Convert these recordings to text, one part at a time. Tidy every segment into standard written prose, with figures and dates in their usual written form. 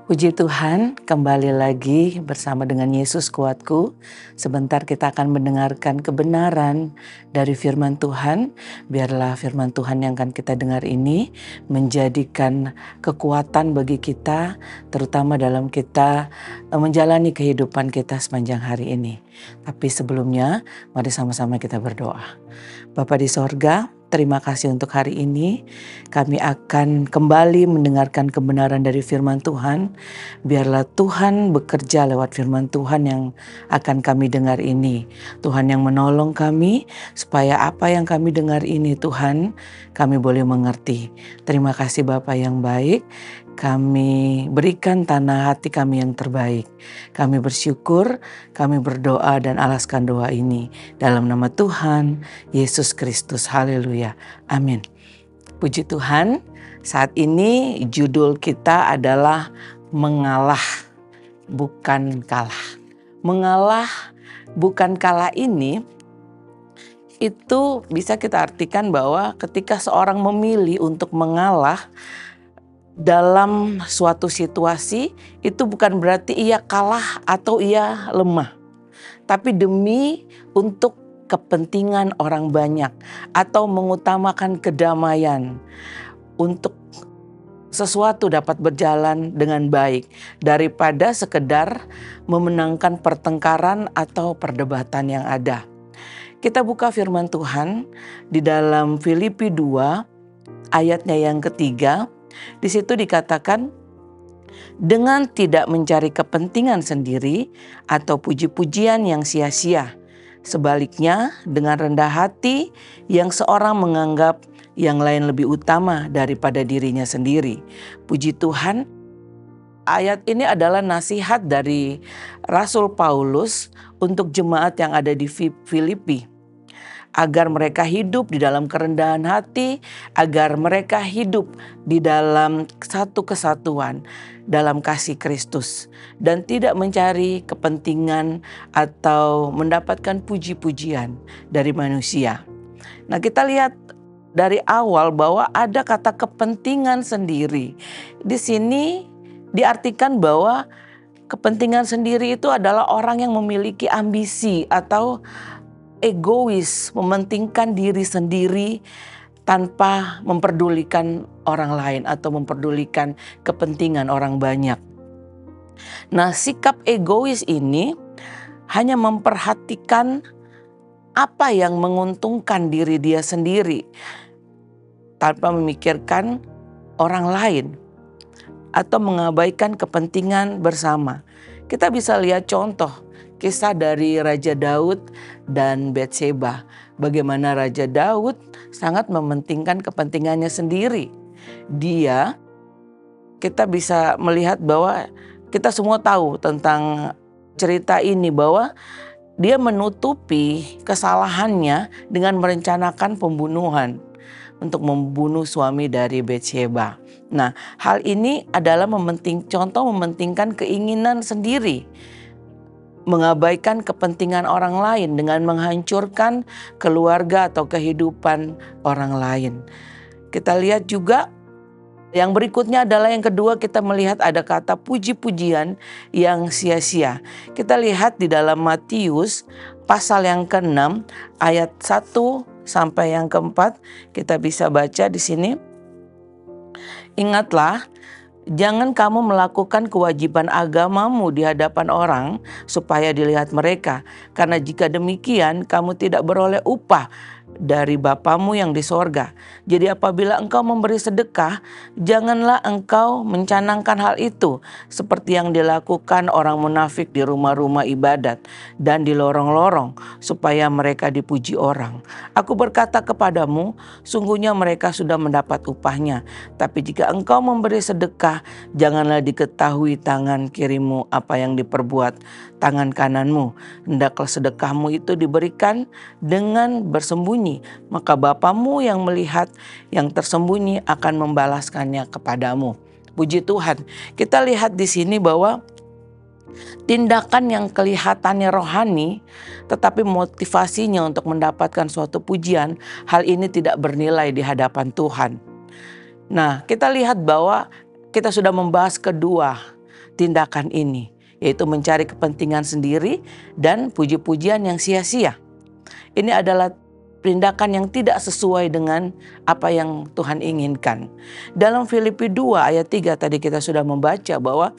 Puji Tuhan, kembali lagi bersama dengan Yesus Kuatku. Sebentar kita akan mendengarkan kebenaran dari firman Tuhan. Biarlah firman Tuhan yang akan kita dengar ini menjadikan kekuatan bagi kita, terutama dalam kita menjalani kehidupan kita sepanjang hari ini. Tapi sebelumnya, mari sama-sama kita berdoa. Bapa di sorga, terima kasih untuk hari ini. Kami akan kembali mendengarkan kebenaran dari firman Tuhan. Biarlah Tuhan bekerja lewat firman Tuhan yang akan kami dengar ini. Tuhan yang menolong kami supaya apa yang kami dengar ini Tuhan kami boleh mengerti. Terima kasih Bapa yang baik. Kami berikan tanah hati kami yang terbaik. Kami bersyukur, kami berdoa dan alaskan doa ini. Dalam nama Tuhan, Yesus Kristus. Haleluya. Amin. Puji Tuhan, saat ini judul kita adalah mengalah, bukan kalah. Mengalah, bukan kalah ini, itu bisa kita artikan bahwa ketika seorang memilih untuk mengalah, dalam suatu situasi itu bukan berarti ia kalah atau ia lemah. Tapi demi untuk kepentingan orang banyak atau mengutamakan kedamaian. Untuk sesuatu dapat berjalan dengan baik daripada sekedar memenangkan pertengkaran atau perdebatan yang ada. Kita buka firman Tuhan di dalam Filipi 2 ayatnya yang ketiga. Di situ dikatakan, dengan tidak mencari kepentingan sendiri atau puji-pujian yang sia-sia. Sebaliknya, dengan rendah hati yang seorang menganggap yang lain lebih utama daripada dirinya sendiri. Puji Tuhan, ayat ini adalah nasihat dari Rasul Paulus untuk jemaat yang ada di Filipi. Agar mereka hidup di dalam kerendahan hati, agar mereka hidup di dalam satu kesatuan, dalam kasih Kristus. Dan tidak mencari kepentingan atau mendapatkan puji-pujian dari manusia. Nah, kita lihat dari awal bahwa ada kata kepentingan sendiri. Di sini diartikan bahwa kepentingan sendiri itu adalah orang yang memiliki ambisi atau egois, mementingkan diri sendiri tanpa memperdulikan orang lain atau memperdulikan kepentingan orang banyak. Nah, sikap egois ini hanya memperhatikan apa yang menguntungkan diri dia sendiri tanpa memikirkan orang lain atau mengabaikan kepentingan bersama. Kita bisa lihat contoh kisah dari Raja Daud dan Batseba. Bagaimana Raja Daud sangat mementingkan kepentingannya sendiri. Kita bisa melihat bahwa kita semua tahu tentang cerita ini, bahwa dia menutupi kesalahannya dengan merencanakan pembunuhan untuk membunuh suami dari Batseba. Nah, hal ini adalah contoh mementingkan keinginan sendiri, mengabaikan kepentingan orang lain dengan menghancurkan keluarga atau kehidupan orang lain. Kita lihat juga yang berikutnya adalah yang kedua, kita melihat ada kata puji-pujian yang sia-sia. Kita lihat di dalam Matius pasal yang ke-6 ayat 1 sampai yang ke-4, kita bisa baca di sini. Ingatlah, jangan kamu melakukan kewajiban agamamu di hadapan orang supaya dilihat mereka. Karena jika demikian kamu tidak beroleh upah dari Bapamu yang di sorga. Jadi apabila engkau memberi sedekah, janganlah engkau mencanangkan hal itu seperti yang dilakukan orang munafik di rumah-rumah ibadat dan di lorong-lorong supaya mereka dipuji orang. Aku berkata kepadamu, sungguhnya mereka sudah mendapat upahnya. Tapi jika engkau memberi sedekah, janganlah diketahui tangan kirimu apa yang diperbuat tangan kananmu. Hendaklah sedekahmu itu diberikan dengan bersembunyi, maka Bapamu yang melihat yang tersembunyi akan membalaskannya kepadamu. Puji Tuhan. Kita lihat di sini bahwa tindakan yang kelihatannya rohani, tetapi motivasinya untuk mendapatkan suatu pujian, hal ini tidak bernilai di hadapan Tuhan. Nah, kita lihat bahwa kita sudah membahas kedua tindakan ini, yaitu mencari kepentingan sendiri dan puji-pujian yang sia-sia. Ini adalah tindakan yang tidak sesuai dengan apa yang Tuhan inginkan. Dalam Filipi 2 ayat 3 tadi kita sudah membaca bahwa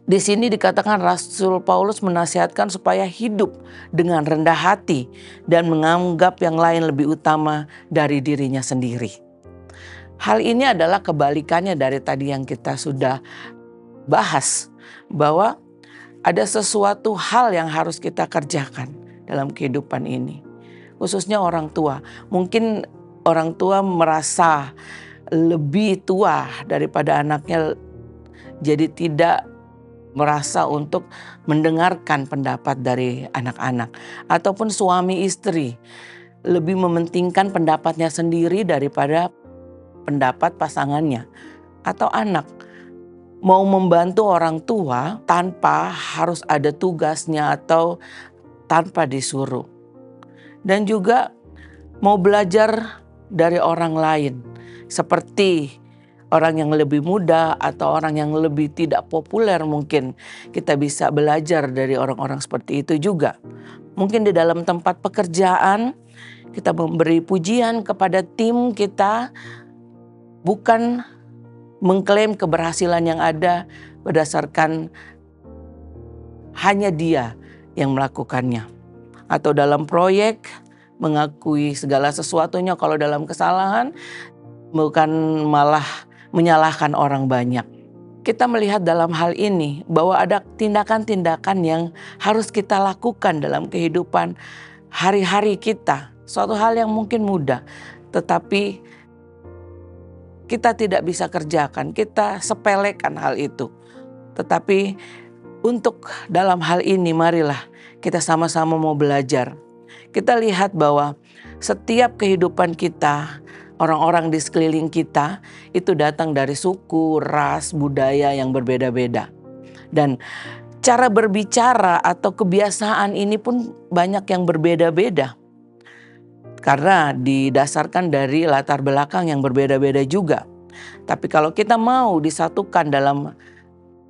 di sini dikatakan Rasul Paulus menasihatkan supaya hidup dengan rendah hati dan menganggap yang lain lebih utama dari dirinya sendiri. Hal ini adalah kebalikannya dari tadi yang kita sudah bahas, bahwa ada sesuatu hal yang harus kita kerjakan dalam kehidupan ini. Khususnya orang tua. Mungkin orang tua merasa lebih tua daripada anaknya, jadi tidak merasa untuk mendengarkan pendapat dari anak-anak. Ataupun suami istri lebih mementingkan pendapatnya sendiri daripada pendapat pasangannya. Atau anak mau membantu orang tua tanpa harus ada tugasnya atau tanpa disuruh. Dan juga mau belajar dari orang lain, seperti orang yang lebih muda atau orang yang lebih tidak populer. Mungkin kita bisa belajar dari orang-orang seperti itu juga. Mungkin di dalam tempat pekerjaan kita memberi pujian kepada tim kita, bukan mengklaim keberhasilan yang ada berdasarkan hanya dia yang melakukannya. Atau dalam proyek mengakui segala sesuatunya, kalau dalam kesalahan bukan malah menyalahkan orang banyak. Kita melihat dalam hal ini bahwa ada tindakan-tindakan yang harus kita lakukan dalam kehidupan hari-hari kita. Suatu hal yang mungkin mudah, tetapi kita tidak bisa kerjakan, kita sepelekan hal itu. Tetapi untuk dalam hal ini marilah kita sama-sama mau belajar. Kita lihat bahwa setiap kehidupan kita, orang-orang di sekeliling kita itu datang dari suku, ras, budaya yang berbeda-beda. Dan cara berbicara atau kebiasaan ini pun banyak yang berbeda-beda. Karena didasarkan dari latar belakang yang berbeda-beda juga. Tapi kalau kita mau disatukan dalam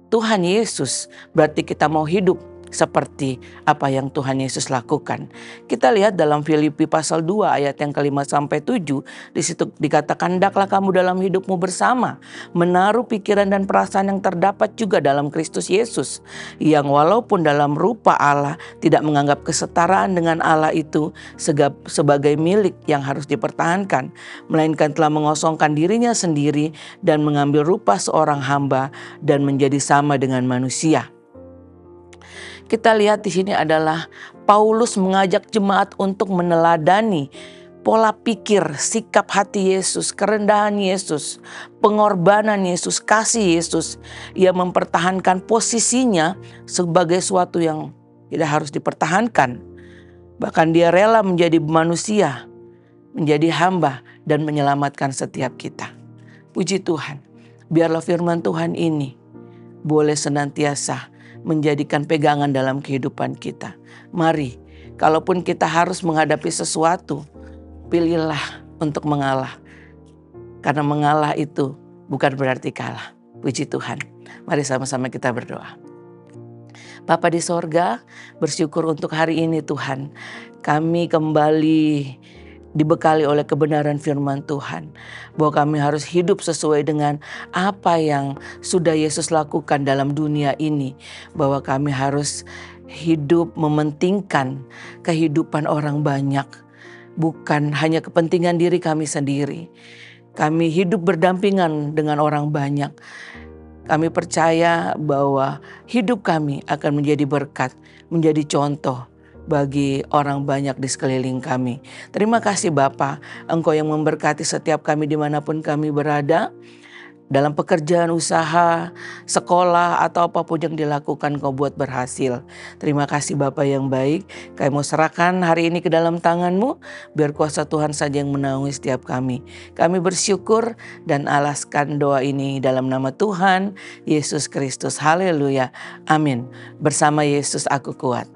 Tuhan Yesus, berarti kita mau hidup seperti apa yang Tuhan Yesus lakukan. Kita lihat dalam Filipi pasal 2 ayat yang ke-5 sampai 7. Di situ dikatakan, hendaklah kamu dalam hidupmu bersama menaruh pikiran dan perasaan yang terdapat juga dalam Kristus Yesus, yang walaupun dalam rupa Allah tidak menganggap kesetaraan dengan Allah itu sebagai milik yang harus dipertahankan, melainkan telah mengosongkan dirinya sendiri dan mengambil rupa seorang hamba dan menjadi sama dengan manusia. Kita lihat di sini adalah Paulus mengajak jemaat untuk meneladani pola pikir, sikap hati Yesus, kerendahan Yesus, pengorbanan Yesus, kasih Yesus. Ia mempertahankan posisinya sebagai suatu yang tidak harus dipertahankan. Bahkan dia rela menjadi manusia, menjadi hamba dan menyelamatkan setiap kita. Puji Tuhan, biarlah firman Tuhan ini boleh senantiasa menjadikan pegangan dalam kehidupan kita. Mari, kalaupun kita harus menghadapi sesuatu, pilihlah untuk mengalah. Karena mengalah itu bukan berarti kalah. Puji Tuhan. Mari sama-sama kita berdoa. Bapa di sorga, bersyukur untuk hari ini Tuhan. Kami kembali dibekali oleh kebenaran firman Tuhan, bahwa kami harus hidup sesuai dengan apa yang sudah Yesus lakukan dalam dunia ini, bahwa kami harus hidup mementingkan kehidupan orang banyak, bukan hanya kepentingan diri kami sendiri. Kami hidup berdampingan dengan orang banyak. Kami percaya bahwa hidup kami akan menjadi berkat, menjadi contoh bagi orang banyak di sekeliling kami. Terima kasih Bapa, Engkau yang memberkati setiap kami dimanapun kami berada. Dalam pekerjaan, usaha, sekolah, atau apapun yang dilakukan Kau buat berhasil. Terima kasih Bapa yang baik. Kami mau serahkan hari ini ke dalam tangan-Mu. Biar kuasa Tuhan saja yang menaungi setiap kami. Kami bersyukur dan alaskan doa ini dalam nama Tuhan Yesus Kristus. Haleluya. Amin. Bersama Yesus aku kuat.